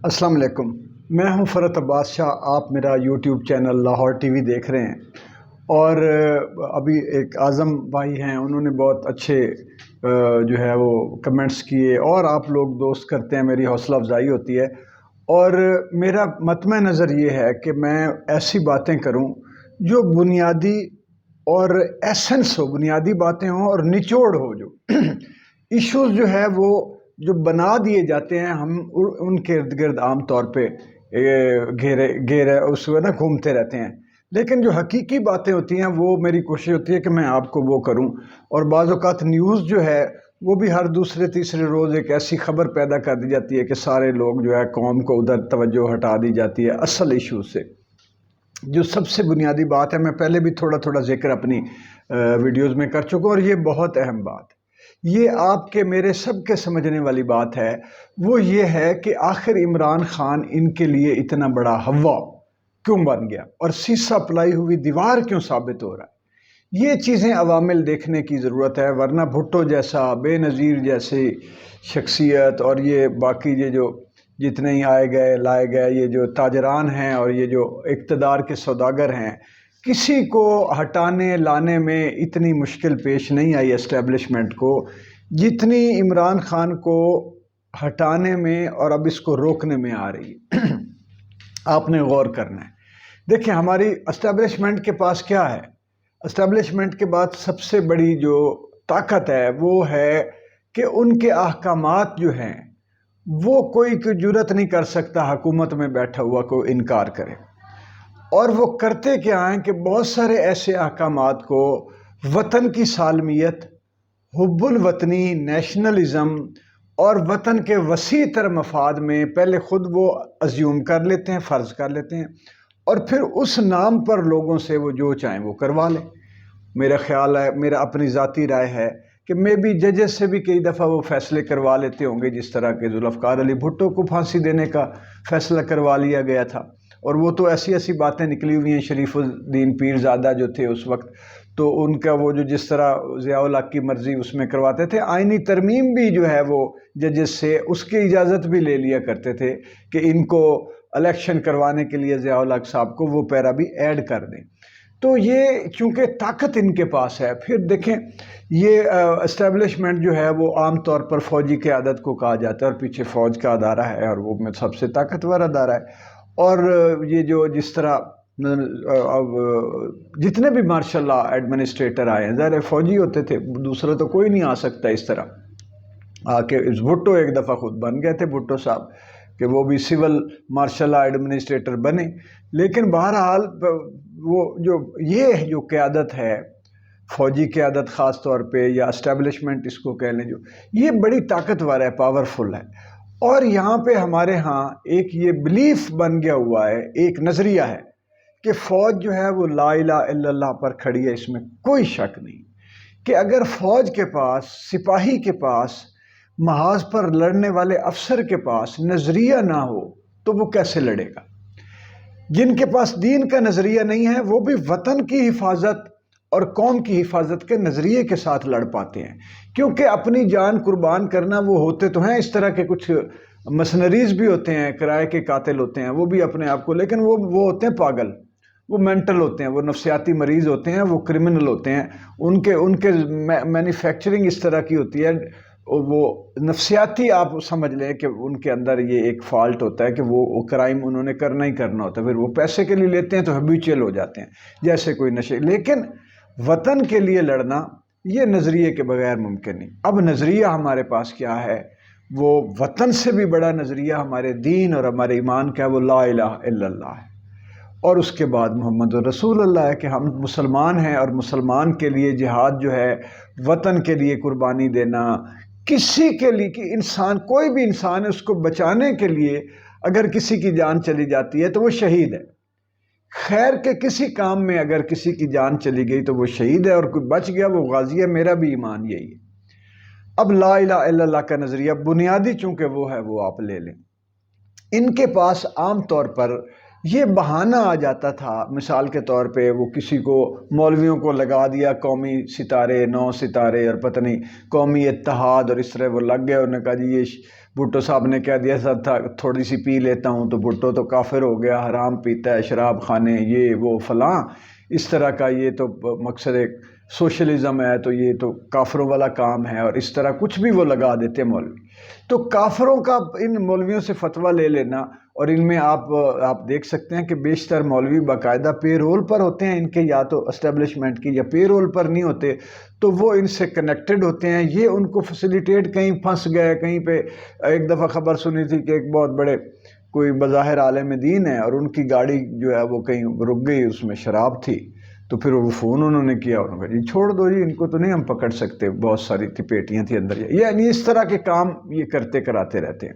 السلام علیکم، میں ہوں فرحت عباس شاہ۔ آپ میرا YouTube channel Lahore T V دیکھ رہے ہیں، اور ابھی ایک اعظم بھائی ہیں، انہوں نے بہت اچھے جو ہے وہ کمنٹس کیے، اور آپ لوگ دوست کرتے ہیں، میری حوصلہ افزائی ہوتی ہے۔ اور میرا مطمع نظر یہ ہے کہ میں ایسی باتیں کروں جو بنیادی اور ایسنس ہو، بنیادی باتیں ہوں اور نچوڑ ہو۔ جو ایشوز جو ہے وہ جو بنا دیے جاتے ہیں، ہم ان کے ارد گرد عام طور پہ گھیرے اس کو نا گھومتے رہتے ہیں، لیکن جو حقیقی باتیں ہوتی ہیں وہ میری کوشش ہوتی ہے کہ میں آپ کو وہ کروں۔ اور بعض اوقات نیوز جو ہے وہ بھی ہر دوسرے تیسرے روز ایک ایسی خبر پیدا کر دی جاتی ہے کہ سارے لوگ جو ہے قوم کو ادھر توجہ ہٹا دی جاتی ہے اصل ایشو سے۔ جو سب سے بنیادی بات ہے، میں پہلے بھی تھوڑا تھوڑا ذکر اپنی ویڈیوز میں کر چکا ہوں، اور یہ بہت اہم بات، یہ آپ کے میرے سب کے سمجھنے والی بات ہے۔ وہ یہ ہے کہ آخر عمران خان ان کے لیے اتنا بڑا ہوا کیوں بن گیا، اور سیسا پلائی ہوئی دیوار کیوں ثابت ہو رہا ہے۔ یہ چیزیں عوامل دیکھنے کی ضرورت ہے، ورنہ بھٹو جیسا بے نظیر جیسی شخصیت، اور یہ باقی یہ جو جتنے ہی آئے گئے لائے گئے یہ جو تاجران ہیں اور یہ جو اقتدار کے سوداگر ہیں، کسی کو ہٹانے لانے میں اتنی مشکل پیش نہیں آئی اسٹیبلشمنٹ کو جتنی عمران خان کو ہٹانے میں اور اب اس کو روکنے میں آ رہی ہے۔ آپ نے غور کرنا ہے۔ دیکھیں، ہماری اسٹیبلشمنٹ کے پاس کیا ہے؟ اسٹیبلشمنٹ کے بعد سب سے بڑی جو طاقت ہے وہ ہے کہ ان کے احکامات جو ہیں وہ کوئی جرات نہیں کر سکتا حکومت میں بیٹھا ہوا کو انکار کرے، اور وہ کرتے کیا ہیں کہ بہت سارے ایسے احکامات کو وطن کی سالمیت، حب الوطنی، نیشنلزم اور وطن کے وسیع تر مفاد میں پہلے خود وہ ازیوم کر لیتے ہیں، فرض کر لیتے ہیں، اور پھر اس نام پر لوگوں سے وہ جو چاہیں وہ کروا لیں۔ میرا خیال ہے، میرا اپنی ذاتی رائے ہے کہ میں بھی ججز سے بھی کئی دفعہ وہ فیصلے کروا لیتے ہوں گے، جس طرح کہ ذوالفقار علی بھٹو کو پھانسی دینے کا فیصلہ کروا لیا گیا تھا، اور وہ تو ایسی ایسی باتیں نکلی ہوئی ہیں۔ شریف الدین پیرزادہ جو تھے اس وقت، تو ان کا وہ جو جس طرح ضیاء الحق کی مرضی اس میں کرواتے تھے، آئینی ترمیم بھی جو ہے وہ ججز سے اس کی اجازت بھی لے لیا کرتے تھے کہ ان کو الیکشن کروانے کے لیے ضیاء الحق صاحب کو وہ پیرا بھی ایڈ کر دیں۔ تو یہ چونکہ طاقت ان کے پاس ہے۔ پھر دیکھیں، یہ اسٹیبلشمنٹ جو ہے وہ عام طور پر فوجی قیادت کو کہا جاتا ہے، اور پیچھے فوج کا ادارہ ہے، اور وہ میں سب سے طاقتور ادارہ ہے۔ اور یہ جو جس طرح اب جتنے بھی مارشل لا ایڈمنسٹریٹر آئے ہیں، ظاہر فوجی ہوتے تھے، دوسرا تو کوئی نہیں آ سکتا اس طرح آ کے۔ بھٹو ایک دفعہ خود بن گئے تھے، بھٹو صاحب، کہ وہ بھی سول مارشل لا ایڈمنسٹریٹر بنے۔ لیکن بہرحال وہ یہ جو قیادت ہے، فوجی قیادت خاص طور پہ، یا اسٹیبلشمنٹ اس کو کہہ لیں، جو یہ بڑی طاقتور ہے، پاورفل ہے۔ اور یہاں پہ ہمارے ہاں ایک یہ بلیف بن گیا ہوا ہے، ایک نظریہ ہے کہ فوج جو ہے وہ لا الہ الا اللہ پر کھڑی ہے، اس میں کوئی شک نہیں کہ اگر فوج کے پاس، سپاہی کے پاس، محاذ پر لڑنے والے افسر کے پاس نظریہ نہ ہو تو وہ کیسے لڑے گا؟ جن کے پاس دین کا نظریہ نہیں ہے وہ بھی وطن کی حفاظت اور قوم کی حفاظت کے نظریے کے ساتھ لڑ پاتے ہیں، کیونکہ اپنی جان قربان کرنا وہ ہوتے تو ہیں، اس طرح کے کچھ مسنریز بھی ہوتے ہیں، کرائے کے قاتل ہوتے ہیں، وہ بھی اپنے آپ کو، لیکن وہ ہوتے ہیں پاگل، وہ مینٹل ہوتے ہیں، وہ نفسیاتی مریض ہوتے ہیں، وہ کرمنل ہوتے ہیں، ان کے مینوفیکچرنگ اس طرح کی ہوتی ہے، وہ نفسیاتی، آپ سمجھ لیں کہ ان کے اندر یہ ایک فالٹ ہوتا ہے کہ وہ کرائم انہوں نے کرنا ہی کرنا ہوتا ہے، پھر وہ پیسے کے لیے لیتے ہیں تو ہیبیچل ہو جاتے ہیں جیسے کوئی نشے۔ لیکن وطن کے لیے لڑنا یہ نظریے کے بغیر ممکن نہیں۔ اب نظریہ ہمارے پاس کیا ہے؟ وہ وطن سے بھی بڑا نظریہ ہمارے دین اور ہمارے ایمان کا ہے، وہ لا الہ الا اللہ ہے، اور اس کے بعد محمد رسول اللہ ہے، کہ ہم مسلمان ہیں، اور مسلمان کے لیے جہاد جو ہے، وطن کے لیے قربانی دینا، کسی کے لیے، کہ انسان، کوئی بھی انسان ہے، اس کو بچانے کے لیے اگر کسی کی جان چلی جاتی ہے تو وہ شہید ہے۔ خیر کے کسی کام میں اگر کسی کی جان چلی گئی تو وہ شہید ہے، اور کوئی بچ گیا وہ غازی ہے۔ میرا بھی ایمان یہی ہے۔ اب لا الہ الا اللہ کا نظریہ بنیادی چونکہ وہ ہے، وہ آپ لے لیں۔ ان کے پاس عام طور پر یہ بہانہ آ جاتا تھا، مثال کے طور پہ وہ کسی کو، مولویوں کو لگا دیا قومی ستارے، 9 ستارے، اور پتہ نہیں قومی اتحاد، اور اس طرح وہ لگ گئے، انہوں نے کہا جی یہ بھٹو صاحب نے کہہ دیا تھا تھوڑی سی پی لیتا ہوں تو بھٹو تو کافر ہو گیا، حرام پیتا ہے، شراب خانے، یہ وہ فلاں، اس طرح کا، یہ تو مقصد ایک سوشلزم ہے تو یہ تو کافروں والا کام ہے، اور اس طرح کچھ بھی وہ لگا دیتے مولوی۔ تو کافروں کا ان مولویوں سے فتویٰ لے لینا، اور ان میں آپ دیکھ سکتے ہیں کہ بیشتر مولوی باقاعدہ پے رول پر ہوتے ہیں ان کے، یا تو اسٹیبلشمنٹ کی، یا پے رول پر نہیں ہوتے تو وہ ان سے کنیکٹڈ ہوتے ہیں، یہ ان کو فیسیلیٹیٹ، کہیں پھنس گئے کہیں پہ۔ ایک دفعہ خبر سنی تھی کہ ایک بہت بڑے کوئی بظاہر عالم دین ہے، اور ان کی گاڑی جو ہے وہ کہیں رک گئی، اس میں شراب تھی، تو پھر وہ فون انہوں نے کیا، انہوں نے کہا جی چھوڑ دو جی، ان کو تو نہیں ہم پکڑ سکتے، بہت ساری تھی پیٹیاں تھی اندر، یعنی اس طرح کے کام یہ کرتے کراتے رہتے ہیں۔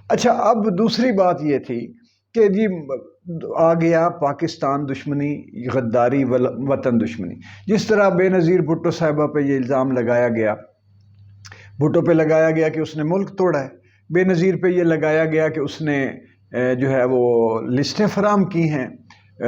اچھا، اب دوسری بات یہ تھی کہ جی آ گیا پاکستان دشمنی، غداری، وطن دشمنی، جس طرح بے نظیر بھٹو صاحبہ پہ یہ الزام لگایا گیا، بھٹو پہ لگایا گیا کہ اس نے ملک توڑا ہے، بے نظیر پہ یہ لگایا گیا کہ اس نے جو ہے وہ لسٹیں فراہم کی ہیں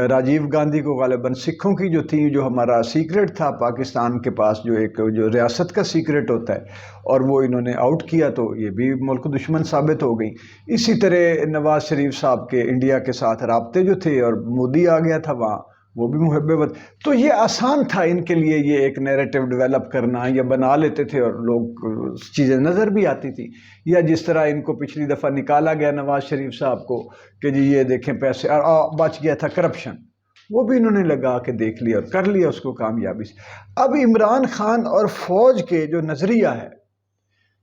راجیو گاندھی کو، غالباً سکھوں کی جو تھیں، جو ہمارا سیکرٹ تھا پاکستان کے پاس، جو ایک جو ریاست کا سیکرٹ ہوتا ہے، اور وہ انہوں نے آؤٹ کیا، تو یہ بھی ملک دشمن ثابت ہو گئی۔ اسی طرح نواز شریف صاحب کے انڈیا کے ساتھ رابطے جو تھے، اور مودی آ گیا تھا وہاں، وہ بھی محب وطن، تو یہ آسان تھا ان کے لیے یہ ایک نیریٹو ڈیولپ کرنا، یا بنا لیتے تھے، اور لوگ چیزیں نظر بھی آتی تھی۔ یا جس طرح ان کو پچھلی دفعہ نکالا گیا نواز شریف صاحب کو کہ جی یہ دیکھیں پیسے، بچ گیا تھا کرپشن، وہ بھی انہوں نے لگا کے دیکھ لیا اور کر لیا اس کو کامیابی سے۔ اب عمران خان اور فوج کے جو نظریہ ہے،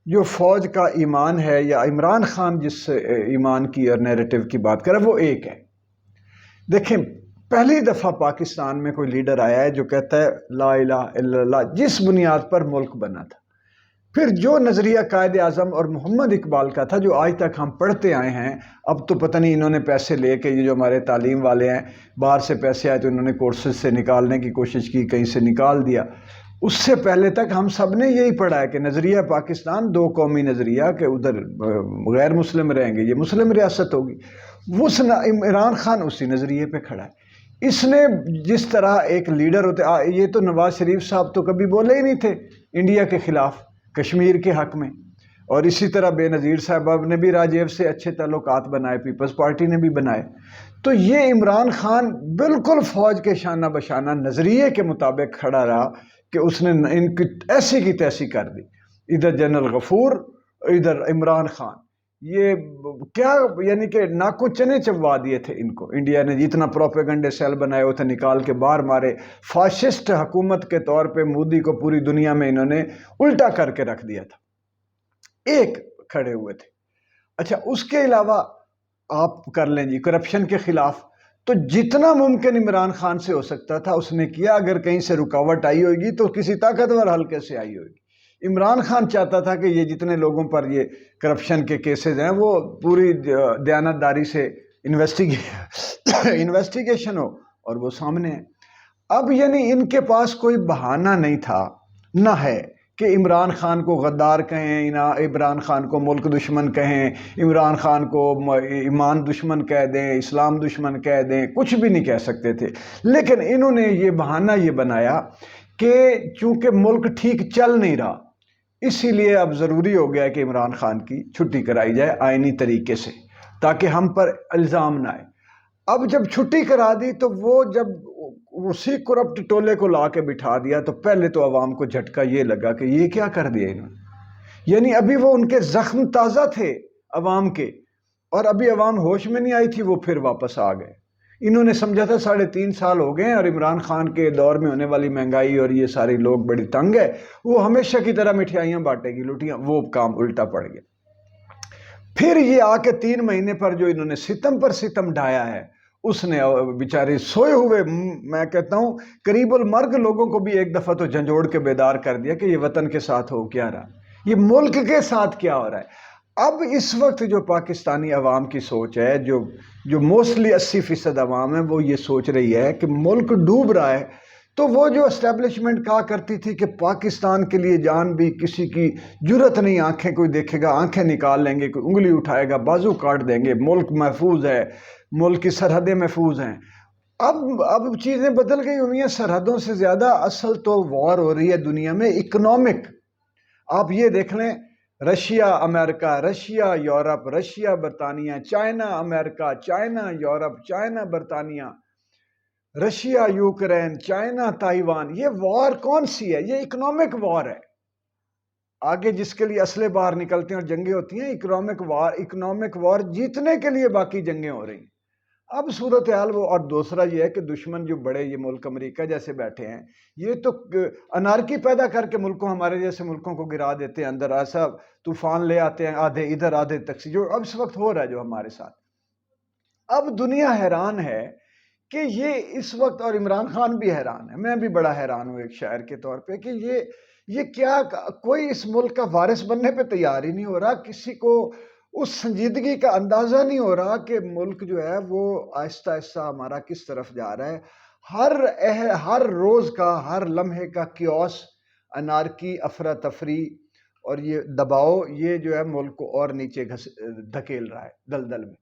جو فوج کا ایمان ہے، یا عمران خان جس ایمان کی اور نیریٹو کی بات کرے، وہ ایک ہے۔ دیکھیں، پہلی دفعہ پاکستان میں کوئی لیڈر آیا ہے جو کہتا ہے لا الہ الا اللہ، جس بنیاد پر ملک بنا تھا۔ پھر جو نظریہ قائد اعظم اور محمد اقبال کا تھا، جو آج تک ہم پڑھتے آئے ہیں، اب تو پتہ نہیں انہوں نے پیسے لے کے، یہ جو ہمارے تعلیم والے ہیں، باہر سے پیسے آئے تو انہوں نے کورسز سے نکالنے کی کوشش کی، کہیں سے نکال دیا۔ اس سے پہلے تک ہم سب نے یہی پڑھا ہے کہ نظریہ پاکستان دو قومی نظریہ، کہ ادھر غیر مسلم رہیں گے، یہ مسلم ریاست ہوگی۔ وہ عمران خان اسی نظریے پہ کھڑا ہے۔ اس نے جس طرح ایک لیڈر ہوتے، یہ تو نواز شریف صاحب تو کبھی بولے ہی نہیں تھے انڈیا کے خلاف، کشمیر کے حق میں، اور اسی طرح بے نظیر صاحب نے بھی راجیو سے اچھے تعلقات بنائے، پیپلز پارٹی نے بھی بنائے۔ تو یہ عمران خان بالکل فوج کے شانہ بشانہ نظریے کے مطابق کھڑا رہا کہ اس نے ان کی ایسی کی تیسی کر دی، ادھر جنرل غفور، ادھر عمران خان، یہ کیا، یعنی کہ ناکو چنے چبوا دیے تھے ان کو۔ انڈیا نے جتنا پروپیگنڈے سیل بنائے ہوئے تھے نکال کے باہر مارے، فاشسٹ حکومت کے طور پہ مودی کو پوری دنیا میں انہوں نے الٹا کر کے رکھ دیا تھا، ایک کھڑے ہوئے تھے۔ اچھا، اس کے علاوہ آپ کر لیں جی کرپشن کے خلاف، تو جتنا ممکن عمران خان سے ہو سکتا تھا اس نے کیا، اگر کہیں سے رکاوٹ آئی ہوگی تو کسی طاقتور حلقے سے آئی ہوگی۔ عمران خان چاہتا تھا کہ یہ جتنے لوگوں پر یہ کرپشن کے کیسز ہیں وہ پوری دیانتداری سے انویسٹیگیشن ہو، اور وہ سامنے ہے۔ اب یعنی ان کے پاس کوئی بہانہ نہیں تھا، نہ ہے، کہ عمران خان کو غدار کہیں، نہ عمران خان کو ملک دشمن کہیں، عمران خان کو ایمان دشمن کہہ دیں، اسلام دشمن کہہ دیں، کچھ بھی نہیں کہہ سکتے تھے۔ لیکن انہوں نے یہ بہانہ یہ بنایا کہ چونکہ ملک ٹھیک چل نہیں رہا، اسی لیے اب ضروری ہو گیا کہ عمران خان کی چھٹی کرائی جائے آئینی طریقے سے، تاکہ ہم پر الزام نہ آئے۔ اب جب چھٹی کرا دی تو وہ جب اسی کرپٹ ٹولے کو لا کے بٹھا دیا تو پہلے تو عوام کو جھٹکا یہ لگا کہ یہ کیا کر دیا انہوں نے، یعنی ابھی وہ ان کے زخم تازہ تھے عوام کے، اور ابھی عوام ہوش میں نہیں آئی تھی، وہ پھر واپس آ گئے۔ انہوں نے سمجھا تھا 3.5 سال ہو گئے اور عمران خان کے دور میں ہونے والی مہنگائی اور یہ سارے لوگ بڑی تنگ ہے، وہ ہمیشہ کی طرح مٹھائیاں بانٹے گی، لوٹیاں، وہ کام الٹا پڑ گیا۔ پھر یہ آ کے 3 مہینے پر جو انہوں نے ستم پر ستم ڈھایا ہے، اس نے بیچارے سوئے ہوئے، میں کہتا ہوں قریب المرگ لوگوں کو بھی ایک دفعہ تو جھنجھوڑ کے بیدار کر دیا کہ یہ وطن کے ساتھ ہو کیا رہا، یہ ملک کے ساتھ کیا ہو رہا ہے۔ اب اس وقت جو پاکستانی عوام کی سوچ ہے، جو موسٹلی 80% عوام ہے، وہ یہ سوچ رہی ہے کہ ملک ڈوب رہا ہے، تو وہ جو اسٹیبلشمنٹ کہا کرتی تھی کہ پاکستان کے لیے جان بھی کسی کی جرت نہیں، آنکھیں کوئی دیکھے گا آنکھیں نکال لیں گے، کوئی انگلی اٹھائے گا بازو کاٹ دیں گے، ملک محفوظ ہے، ملک کی سرحدیں محفوظ ہیں۔ اب چیزیں بدل گئی ہوئی ہیں، سرحدوں سے زیادہ اصل تو وار ہو رہی ہے دنیا میں اکنامک۔ آپ یہ دیکھ لیں، رشیا امریکہ، رشیا یورپ، رشیا برطانیہ، چائنا امریکہ، چائنا یورپ، چائنا برطانیہ، رشیا یوکرین، چائنا تائیوان۔ یہ وار کون سی ہے؟ یہ اکنامک وار ہے۔ آگے جس کے لیے اسلحے باہر نکلتے ہیں اور جنگیں ہوتی ہیں، اکنامک وار جیتنے کے لیے باقی جنگیں ہو رہی ہیں۔ اب صورتحال وہ، اور دوسرا یہ ہے کہ دشمن جو بڑے یہ ملک امریکہ جیسے بیٹھے ہیں، یہ تو انارکی پیدا کر کے ملکوں، ہمارے جیسے ملکوں کو گرا دیتے ہیں، اندر ایسا طوفان لے آتے ہیں، آدھے ادھر آدھے تک، جو اب اس وقت ہو رہا ہے جو ہمارے ساتھ۔ اب دنیا حیران ہے کہ یہ اس وقت، اور عمران خان بھی حیران ہے، میں بھی بڑا حیران ہوں ایک شاعر کے طور پہ، کہ یہ کیا، کوئی اس ملک کا وارث بننے پہ تیار ہی نہیں ہو رہا، کسی کو اس سنجیدگی کا اندازہ نہیں ہو رہا کہ ملک جو ہے وہ آہستہ آہستہ ہمارا کس طرف جا رہا ہے۔ ہر روز کا، ہر لمحے کا کیوس، انارکی، افراتفری اور یہ دباؤ، یہ جو ہے ملک کو اور نیچے دھکیل رہا ہے دلدل میں۔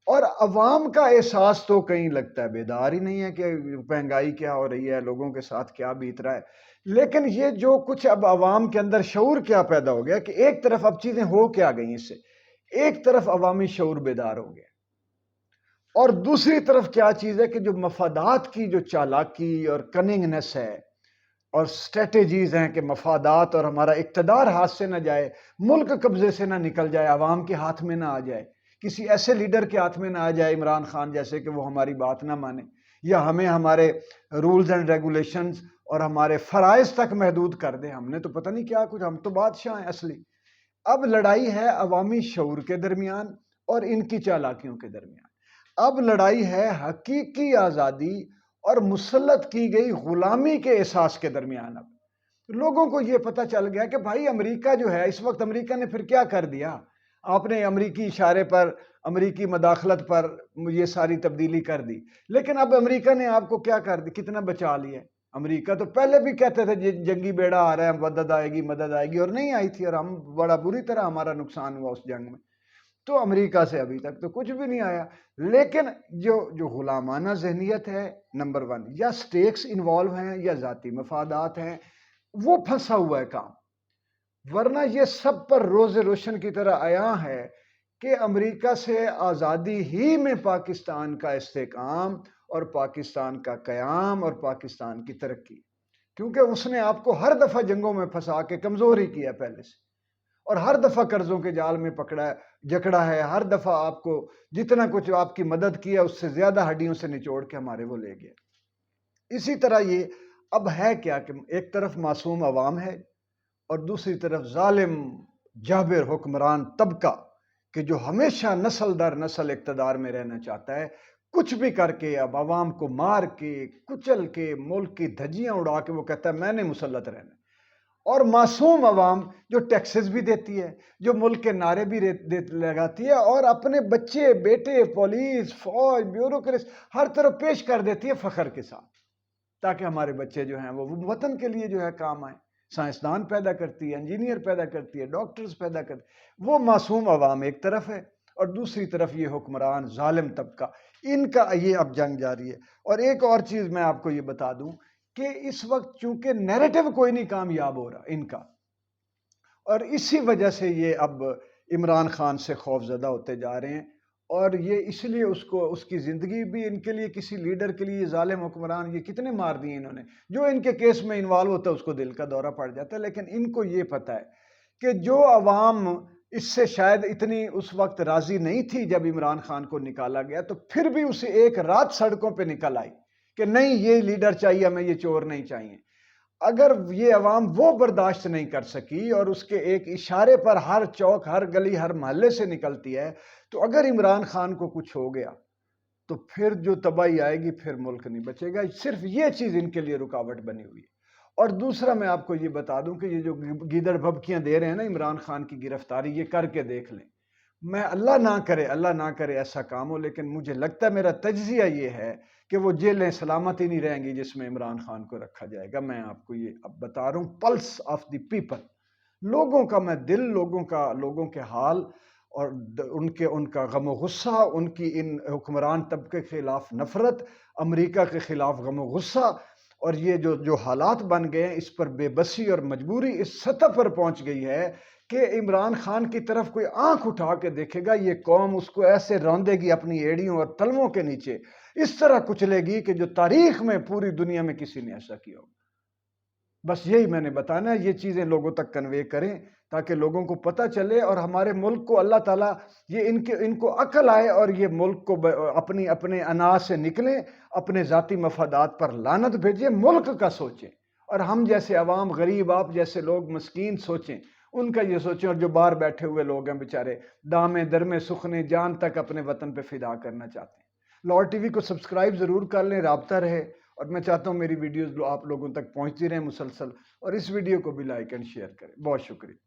اور عوام کا احساس تو کہیں لگتا ہے بیدار ہی نہیں ہے کہ مہنگائی کیا ہو رہی ہے، لوگوں کے ساتھ کیا بیت رہا ہے۔ لیکن یہ جو کچھ اب عوام کے اندر شعور کیا پیدا ہو گیا کہ ایک طرف اب چیزیں ہو کیا گئی، اس سے ایک طرف عوامی شعور بیدار ہو گیا، اور دوسری طرف کیا چیز ہے کہ جو مفادات کی جو چالاکی اور کننگنس ہے اور سٹریٹجیز ہیں کہ مفادات اور ہمارا اقتدار ہاتھ سے نہ جائے، ملک قبضے سے نہ نکل جائے، عوام کے ہاتھ میں نہ آ جائے، کسی ایسے لیڈر کے ہاتھ میں نہ آ جائے عمران خان جیسے کہ وہ ہماری بات نہ مانے، یا ہمیں ہمارے رولز اینڈ ریگولیشنز اور ہمارے فرائض تک محدود کر دے۔ ہم نے تو پتہ نہیں کیا کچھ، ہم تو بادشاہ ہیں اصلی۔ اب لڑائی ہے عوامی شعور کے درمیان اور ان کی چالاکیوں کے درمیان۔ اب لڑائی ہے حقیقی آزادی اور مسلط کی گئی غلامی کے احساس کے درمیان۔ اب لوگوں کو یہ پتہ چل گیا کہ بھائی امریکہ جو ہے اس وقت، امریکہ نے پھر کیا کر دیا؟ آپ نے امریکی اشارے پر، امریکی مداخلت پر یہ ساری تبدیلی کر دی، لیکن اب امریکہ نے آپ کو کیا کر دی، کتنا بچا لیا؟ امریکہ تو پہلے بھی کہتے تھے جنگی بیڑا آ رہا ہے، مدد آئے گی مدد آئے گی، اور نہیں آئی تھی، اور ہم بڑا بری طرح ہمارا نقصان ہوا اس جنگ میں۔ تو امریکہ سے ابھی تک تو کچھ بھی نہیں آیا۔ لیکن جو غلامانہ ذہنیت ہے، نمبر ون، یا سٹیکس انوالو ہیں یا ذاتی مفادات ہیں، وہ پھنسا ہوا ہے کام۔ ورنہ یہ سب پر روز روشن کی طرح عیاں ہے کہ امریکہ سے آزادی ہی میں پاکستان کا استحکام اور پاکستان کا قیام اور پاکستان کی ترقی، کیونکہ اس نے آپ کو ہر دفعہ جنگوں میں پھنسا کے کمزور ہی کیا پہلے سے، اور ہر دفعہ قرضوں کے جال میں پکڑا جکڑا ہے، ہر دفعہ آپ کو جتنا کچھ آپ کی مدد کیا اس سے زیادہ ہڈیوں سے نچوڑ کے ہمارے وہ لے گیا۔ اسی طرح یہ اب ہے کیا کہ ایک طرف معصوم عوام ہے اور دوسری طرف ظالم جابر حکمران طبقہ کہ جو ہمیشہ نسل در نسل اقتدار میں رہنا چاہتا ہے، کچھ بھی کر کے، اب عوام کو مار کے، کچل کے، ملک کی دھجیاں اڑا کے وہ کہتا ہے میں نے مسلط رہنا۔ اور معصوم عوام جو ٹیکسز بھی دیتی ہے، جو ملک کے نعرے بھی لگاتی ہے، اور اپنے بچے بیٹے پولیس فوج بیوروکریسی ہر طرف پیش کر دیتی ہے فخر کے ساتھ، تاکہ ہمارے بچے جو ہیں وہ وطن کے لیے جو ہے کام آئیں۔ سائنسدان پیدا کرتی ہے، انجینئر پیدا کرتی ہے، ڈاکٹرز پیدا کرتی ہے۔ وہ معصوم عوام ایک طرف ہے اور دوسری طرف یہ حکمران ظالم طبقہ، ان کا یہ اب جنگ جاری ہے۔ اور ایک اور چیز میں آپ کو یہ بتا دوں کہ اس وقت چونکہ نیریٹو کوئی نہیں کامیاب ہو رہا ان کا، اور اسی وجہ سے یہ اب عمران خان سے خوف زدہ ہوتے جا رہے ہیں، اور یہ اس لیے اس کی زندگی بھی ان کے لیے، کسی لیڈر کے لیے ظالم حکمران، یہ کتنے مار دیے انہوں نے، جو ان کے کیس میں انوالو ہوتا ہے اس کو دل کا دورہ پڑ جاتا ہے۔ لیکن ان کو یہ پتہ ہے کہ جو عوام اس سے شاید اتنی اس وقت راضی نہیں تھی جب عمران خان کو نکالا گیا، تو پھر بھی اسے ایک رات سڑکوں پہ نکل آئی کہ نہیں یہ لیڈر چاہیے ہمیں، یہ چور نہیں چاہیے۔ اگر یہ عوام وہ برداشت نہیں کر سکی اور اس کے ایک اشارے پر ہر چوک، ہر گلی، ہر محلے سے نکلتی ہے، تو اگر عمران خان کو کچھ ہو گیا تو پھر جو تباہی آئے گی، پھر ملک نہیں بچے گا۔ صرف یہ چیز ان کے لیے رکاوٹ بنی ہوئی ہے۔ اور دوسرا میں آپ کو یہ بتا دوں کہ یہ جو گیدڑ بھبکیاں دے رہے ہیں نا عمران خان کی گرفتاری، یہ کر کے دیکھ لیں۔ میں اللہ نہ کرے ایسا کام ہو، لیکن مجھے لگتا ہے، میرا تجزیہ یہ ہے کہ وہ جیلیں سلامت ہی نہیں رہیں گی جس میں عمران خان کو رکھا جائے گا۔ میں آپ کو یہ اب بتا رہا ہوں، پلس آف دی پیپل، لوگوں کا میں دل، لوگوں کے حال، اور ان کا غم و غصہ، ان کی ان حکمران طبقے کے خلاف نفرت، امریکہ کے خلاف غم و غصہ، اور یہ جو حالات بن گئے ہیں، اس پر بے بسی اور مجبوری اس سطح پر پہنچ گئی ہے کہ عمران خان کی طرف کوئی آنکھ اٹھا کے دیکھے گا، یہ قوم اس کو ایسے روندے گی اپنی ایڑیوں اور تلووں کے نیچے، اس طرح کچلے گی کہ جو تاریخ میں پوری دنیا میں کسی نے ایسا کیا ہو۔ بس یہی میں نے بتانا ہے، یہ چیزیں لوگوں تک کنوے کریں تاکہ لوگوں کو پتہ چلے، اور ہمارے ملک کو اللہ تعالیٰ یہ ان کو عقل آئے اور یہ ملک کو اپنے انا سے نکلیں، اپنے ذاتی مفادات پر لعنت بھیجیں، ملک کا سوچیں، اور ہم جیسے عوام، غریب آپ جیسے لوگ مسکین سوچیں، ان کا یہ سوچیں، اور جو باہر بیٹھے ہوئے لوگ ہیں بیچارے دامے درمے سخنے جان تک اپنے وطن پہ فدا کرنا چاہتے ہیں۔ لاہور ٹی وی کو سبسکرائب ضرور کر لیں، رابطہ رہے، اور میں چاہتا ہوں میری ویڈیوز آپ لوگوں تک پہنچتی رہیں مسلسل، اور اس ویڈیو کو بھی لائک اینڈ شیئر کریں۔ بہت شکریہ۔